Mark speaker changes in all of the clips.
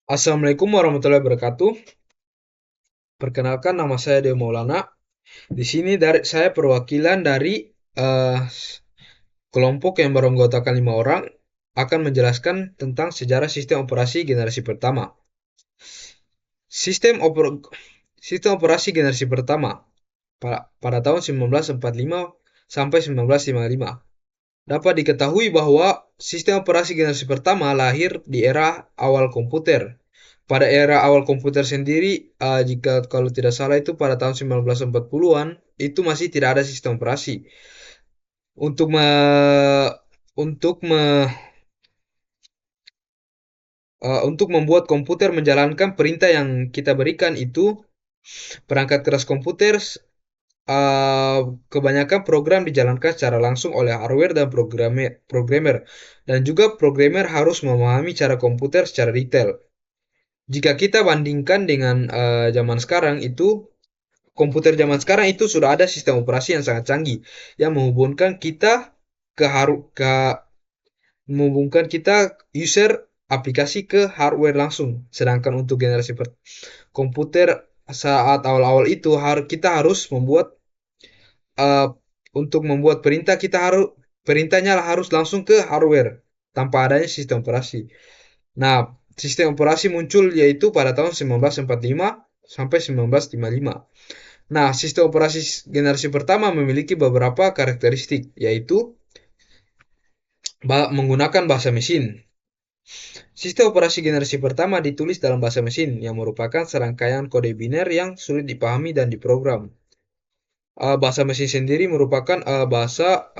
Speaker 1: Assalamualaikum warahmatullahi wabarakatuh. Perkenalkan, nama saya Deo Maulana. Di sini saya perwakilan dari eh, kelompok yang beranggotakan 5 orang akan menjelaskan tentang sejarah sistem operasi generasi pertama. Sistem oper- Sistem operasi generasi pertama pada tahun 1945 sampai 1955. Dapat diketahui bahwa sistem operasi generasi pertama lahir di era awal komputer. Pada era awal komputer sendiri, jika kalau tidak salah itu pada tahun 1940-an, itu masih tidak ada sistem operasi. Untuk me, untuk me, untuk membuat komputer menjalankan perintah yang kita berikan itu, perangkat keras komputer kebanyakan program dijalankan secara langsung oleh hardware dan programmer, dan juga programmer harus memahami cara komputer secara detail. Jika kita bandingkan dengan zaman sekarang itu, komputer zaman sekarang itu sudah ada sistem operasi yang sangat canggih yang menghubungkan kita user aplikasi ke hardware langsung. Sedangkan untuk generasi komputer saat awal-awal itu kita harus uh, membuat perintah, perintahnya harus langsung ke hardware tanpa adanya sistem operasi. Nah, sistem operasi muncul yaitu pada tahun 1945 sampai 1955. Nah, sistem operasi generasi pertama memiliki beberapa karakteristik, yaitu menggunakan bahasa mesin. Sistem operasi generasi pertama ditulis dalam bahasa mesin, yang merupakan serangkaian kode biner yang sulit dipahami dan diprogram. Bahasa mesin sendiri merupakan bahasa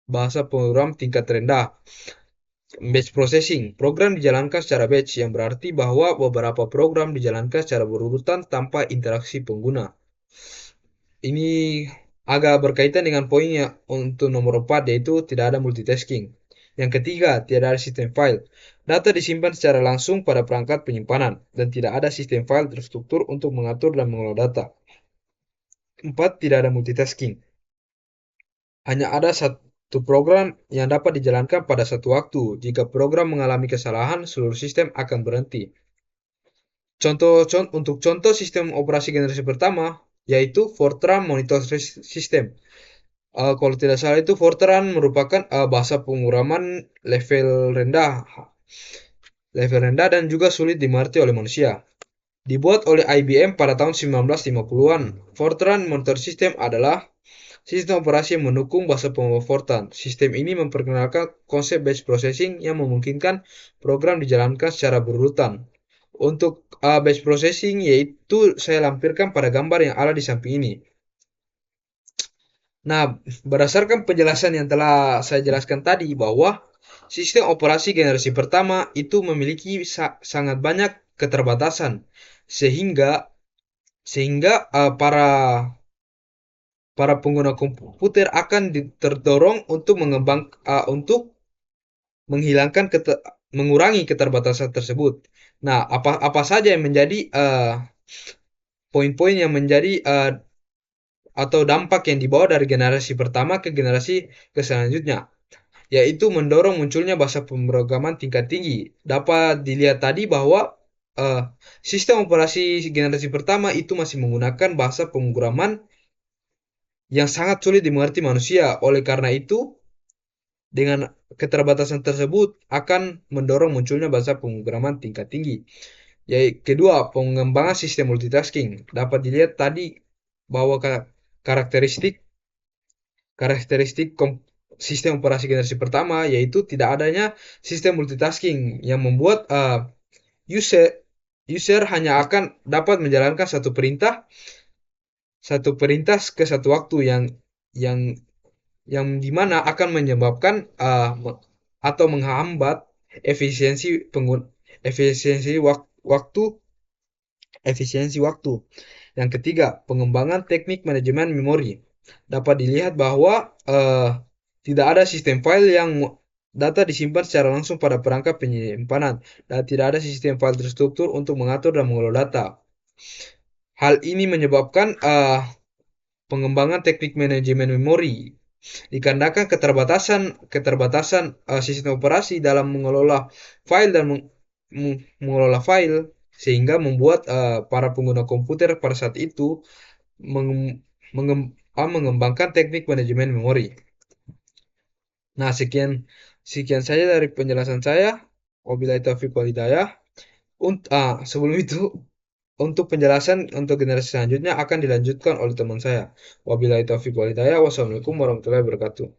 Speaker 1: bahasa program tingkat rendah. Batch processing. Program dijalankan secara batch, yang berarti bahwa beberapa program dijalankan secara berurutan tanpa interaksi pengguna. Ini agak berkaitan dengan poinnya untuk nomor 4, yaitu tidak ada multitasking. Yang ketiga, tidak ada sistem file. Data disimpan secara langsung pada perangkat penyimpanan, dan tidak ada sistem file terstruktur untuk mengatur dan mengelola data. 4. Tidak ada multitasking. Hanya ada satu program yang dapat dijalankan pada satu waktu. Jika program mengalami kesalahan, seluruh sistem akan berhenti. Untuk contoh sistem operasi generasi pertama, yaitu Fortran Monitor System. Kalau tidak salah itu Fortran merupakan bahasa pemrograman level rendah, dan juga sulit dimengerti oleh manusia. Dibuat oleh IBM pada tahun 1950-an, Fortran Monitor System adalah sistem operasi yang mendukung bahasa pemrograman Fortran. Sistem ini memperkenalkan konsep batch processing yang memungkinkan program dijalankan secara berurutan. Untuk batch processing, yaitu saya lampirkan pada gambar yang ada di samping ini. Nah, berdasarkan penjelasan yang telah saya jelaskan tadi, bahwa sistem operasi generasi pertama itu memiliki sangat banyak keterbatasan, sehingga sehingga para pengguna komputer akan terdorong untuk untuk menghilangkan mengurangi keterbatasan tersebut. Nah, apa saja yang menjadi poin-poin yang menjadi atau dampak yang dibawa dari generasi pertama ke generasi ke selanjutnya, yaitu mendorong munculnya bahasa pemrograman tingkat tinggi. Dapat dilihat tadi bahwa uh, sistem operasi generasi pertama itu masih menggunakan bahasa pemrograman yang sangat sulit dimengerti manusia. Oleh karena itu, dengan keterbatasan tersebut akan mendorong munculnya bahasa pemrograman tingkat tinggi. Yaitu kedua, pengembangan sistem multitasking. Dapat dilihat tadi bahwa karakteristik karakteristik sistem operasi generasi pertama yaitu tidak adanya sistem multitasking, yang membuat user user hanya akan dapat menjalankan satu perintah ke satu waktu, yang dimana akan menyebabkan atau menghambat efisiensi efisiensi waktu efisiensi waktu. Yang ketiga, pengembangan teknik manajemen memori. Dapat dilihat bahwa tidak ada sistem file yang data disimpan secara langsung pada perangkat penyimpanan, dan tidak ada sistem file terstruktur untuk mengatur dan mengelola data. Hal ini menyebabkan pengembangan teknik manajemen memori, dikarenakan keterbatasan sistem operasi dalam mengelola file mengelola file, sehingga membuat para pengguna komputer pada saat itu mengembangkan teknik manajemen memori. Nah, sekian sekian saja dari penjelasan saya. Wabillahi taufiq wal hidayah. Sebelum itu, untuk penjelasan untuk generasi selanjutnya akan dilanjutkan oleh teman saya. Wabillahi taufiq wal hidayah. Wassalamualaikum warahmatullahi wabarakatuh.